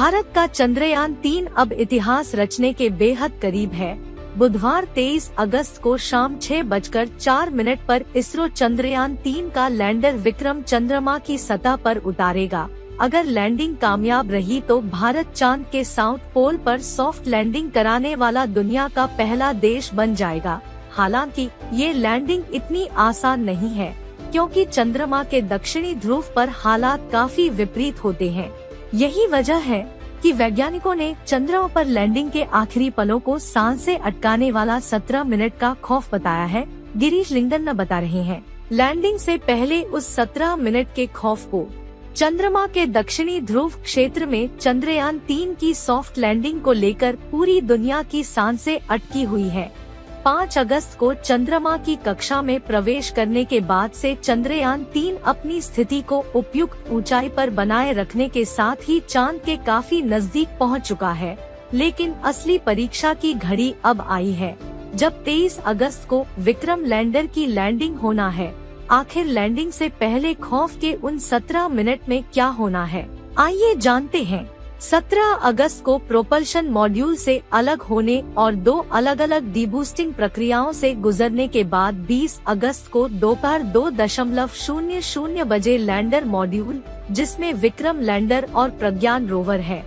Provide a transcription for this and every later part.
भारत का चंद्रयान 3 अब इतिहास रचने के बेहद करीब है। बुधवार 23 अगस्त को शाम 6:04 पर इसरो चंद्रयान 3 का लैंडर विक्रम चंद्रमा की सतह पर उतारेगा। अगर लैंडिंग कामयाब रही तो भारत चांद के साउथ पोल पर सॉफ्ट लैंडिंग कराने वाला दुनिया का पहला देश बन जाएगा। हालांकि ये लैंडिंग इतनी आसान नहीं है, क्योंकि चंद्रमा के दक्षिणी ध्रुव पर हालात काफी विपरीत होते हैं। यही वजह है कि वैज्ञानिकों ने चंद्रमा पर लैंडिंग के आखिरी पलों को सांसें अटकाने वाला 17 मिनट का खौफ बताया है। गिरीश लिंगडन बता रहे हैं। लैंडिंग से पहले उस 17 मिनट के खौफ को चंद्रमा के दक्षिणी ध्रुव क्षेत्र में चंद्रयान 3 की सॉफ्ट लैंडिंग को लेकर पूरी दुनिया की सांसें अटकी हुई है। 5 अगस्त को चंद्रमा की कक्षा में प्रवेश करने के बाद से चंद्रयान 3 अपनी स्थिति को उपयुक्त ऊंचाई पर बनाए रखने के साथ ही चांद के काफी नजदीक पहुंच चुका है। लेकिन असली परीक्षा की घड़ी अब आई है, जब 23 अगस्त को विक्रम लैंडर की लैंडिंग होना है। आखिर लैंडिंग से पहले खौफ के उन 17 मिनट में क्या होना है, आइए जानते हैं। 17 अगस्त को प्रोपल्शन मॉड्यूल से अलग होने और 2 अलग अलग डीबूस्टिंग प्रक्रियाओं से गुजरने के बाद 20 अगस्त को दोपहर 2:00 बजे लैंडर मॉड्यूल, जिसमें विक्रम लैंडर और प्रज्ञान रोवर है,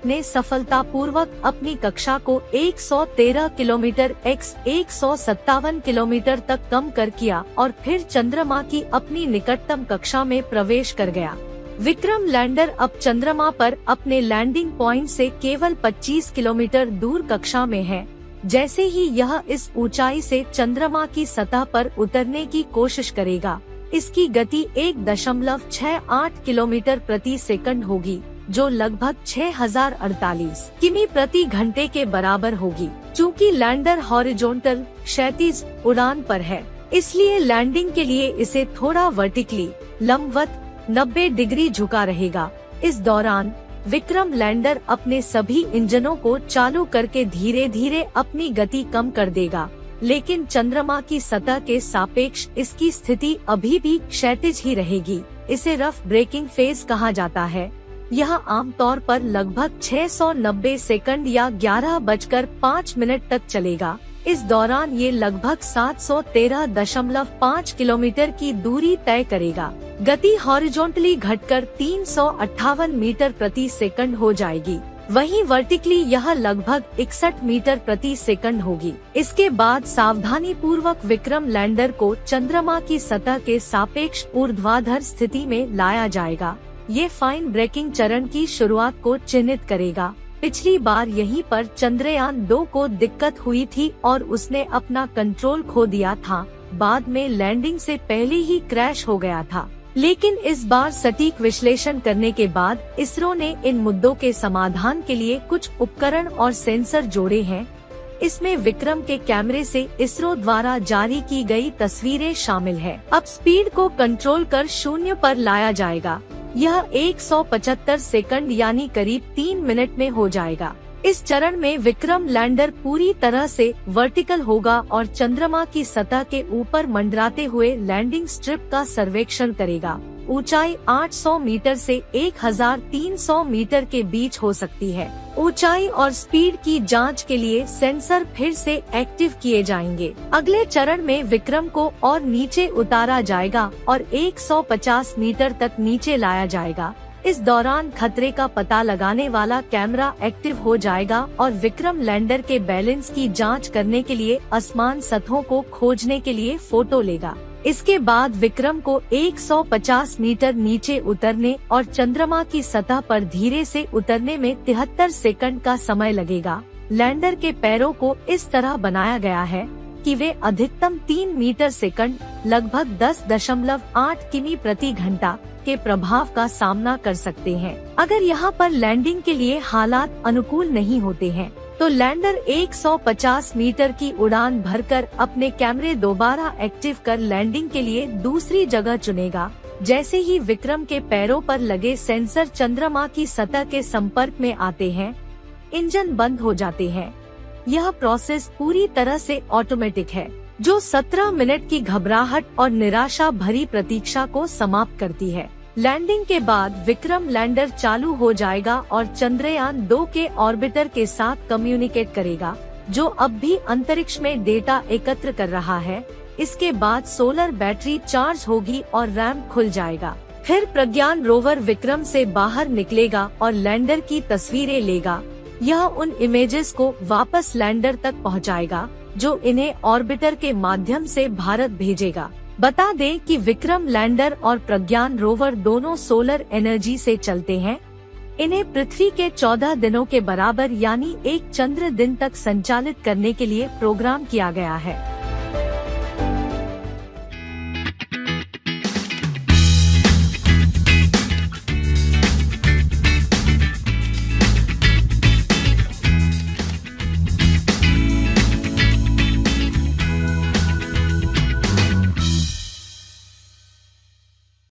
ने सफलतापूर्वक अपनी कक्षा को 113 किलोमीटर x 157 किलोमीटर तक कम कर किया और फिर चंद्रमा की अपनी निकटतम कक्षा में प्रवेश कर गया। विक्रम लैंडर अब चंद्रमा पर अपने लैंडिंग पॉइंट से केवल 25 किलोमीटर दूर कक्षा में है। जैसे ही यह इस ऊंचाई से चंद्रमा की सतह पर उतरने की कोशिश करेगा, इसकी गति 1.68 किलोमीटर प्रति सेकंड होगी, जो लगभग 6048 किमी प्रति घंटे के बराबर होगी। चूँकि लैंडर हॉरिजॉन्टल क्षैतिज उड़ान पर है, इसलिए लैंडिंग के लिए इसे थोड़ा वर्टिकली लंबवत 90 डिग्री झुका रहेगा। इस दौरान विक्रम लैंडर अपने सभी इंजनों को चालू करके धीरे धीरे अपनी गति कम कर देगा, लेकिन चंद्रमा की सतह के सापेक्ष इसकी स्थिति अभी भी क्षैतिज ही रहेगी। इसे रफ ब्रेकिंग फेज कहा जाता है। यह आमतौर पर लगभग 690 सेकंड या 11:05 तक चलेगा। इस दौरान ये लगभग 713.5 किलोमीटर की दूरी तय करेगा। गति हॉरिजॉन्टली घटकर 358 मीटर प्रति सेकंड हो जाएगी, वहीं वर्टिकली यह लगभग 61 मीटर प्रति सेकंड होगी। इसके बाद सावधानी पूर्वक विक्रम लैंडर को चंद्रमा की सतह के सापेक्ष ऊर्ध्वाधर स्थिति में लाया जाएगा। ये फाइन ब्रेकिंग चरण की शुरुआत को चिन्हित करेगा। पिछली बार यहीं पर चंद्रयान 2 को दिक्कत हुई थी और उसने अपना कंट्रोल खो दिया था। बाद में लैंडिंग से पहले ही क्रैश हो गया था। लेकिन इस बार सटीक विश्लेषण करने के बाद इसरो ने इन मुद्दों के समाधान के लिए कुछ उपकरण और सेंसर जोड़े हैं। इसमें विक्रम के कैमरे से इसरो द्वारा जारी की गई तस्वीरें शामिल है। अब स्पीड को कंट्रोल कर 0 पर लाया जाएगा। यह 175 सेकंड यानी करीब 3 मिनट में हो जाएगा। इस चरण में विक्रम लैंडर पूरी तरह से वर्टिकल होगा और चंद्रमा की सतह के ऊपर मंडराते हुए लैंडिंग स्ट्रिप का सर्वेक्षण करेगा। ऊंचाई 800 मीटर से 1300 मीटर के बीच हो सकती है। ऊंचाई और स्पीड की जांच के लिए सेंसर फिर से एक्टिव किए जाएंगे। अगले चरण में विक्रम को और नीचे उतारा जाएगा और 150 मीटर तक नीचे लाया जाएगा। इस दौरान खतरे का पता लगाने वाला कैमरा एक्टिव हो जाएगा और विक्रम लैंडर के बैलेंस की जांच करने के लिए आसमान सतहों को खोजने के लिए फोटो लेगा। इसके बाद विक्रम को 150 मीटर नीचे उतरने और चंद्रमा की सतह पर धीरे से उतरने में 73 सेकंड का समय लगेगा। लैंडर के पैरों को इस तरह बनाया गया है कि वे अधिकतम 3 मीटर सेकंड लगभग 10.8 किमी प्रति घंटा के प्रभाव का सामना कर सकते हैं। अगर यहाँ पर लैंडिंग के लिए हालात अनुकूल नहीं होते हैं, तो लैंडर 150 मीटर की उड़ान भरकर अपने कैमरे दोबारा एक्टिव कर लैंडिंग के लिए दूसरी जगह चुनेगा। जैसे ही विक्रम के पैरों पर लगे सेंसर चंद्रमा की सतह के संपर्क में आते हैं, इंजन बंद हो जाते हैं। यह प्रोसेस पूरी तरह से ऑटोमेटिक है, जो 17 मिनट की घबराहट और निराशा भरी प्रतीक्षा को समाप्त करती है। लैंडिंग के बाद विक्रम लैंडर चालू हो जाएगा और चंद्रयान 2 के ऑर्बिटर के साथ कम्युनिकेट करेगा, जो अब भी अंतरिक्ष में डेटा एकत्र कर रहा है। इसके बाद सोलर बैटरी चार्ज होगी और रैम्प खुल जाएगा। फिर प्रज्ञान रोवर विक्रम से बाहर निकलेगा और लैंडर की तस्वीरें लेगा। यह उन इमेजेस को वापस लैंडर तक पहुंचाएगा, जो इन्हें ऑर्बिटर के माध्यम से भारत भेजेगा। बता दें कि विक्रम लैंडर और प्रज्ञान रोवर दोनों सोलर एनर्जी से चलते हैं। इन्हें पृथ्वी के 14 दिनों के बराबर यानी एक चंद्र दिन तक संचालित करने के लिए प्रोग्राम किया गया है।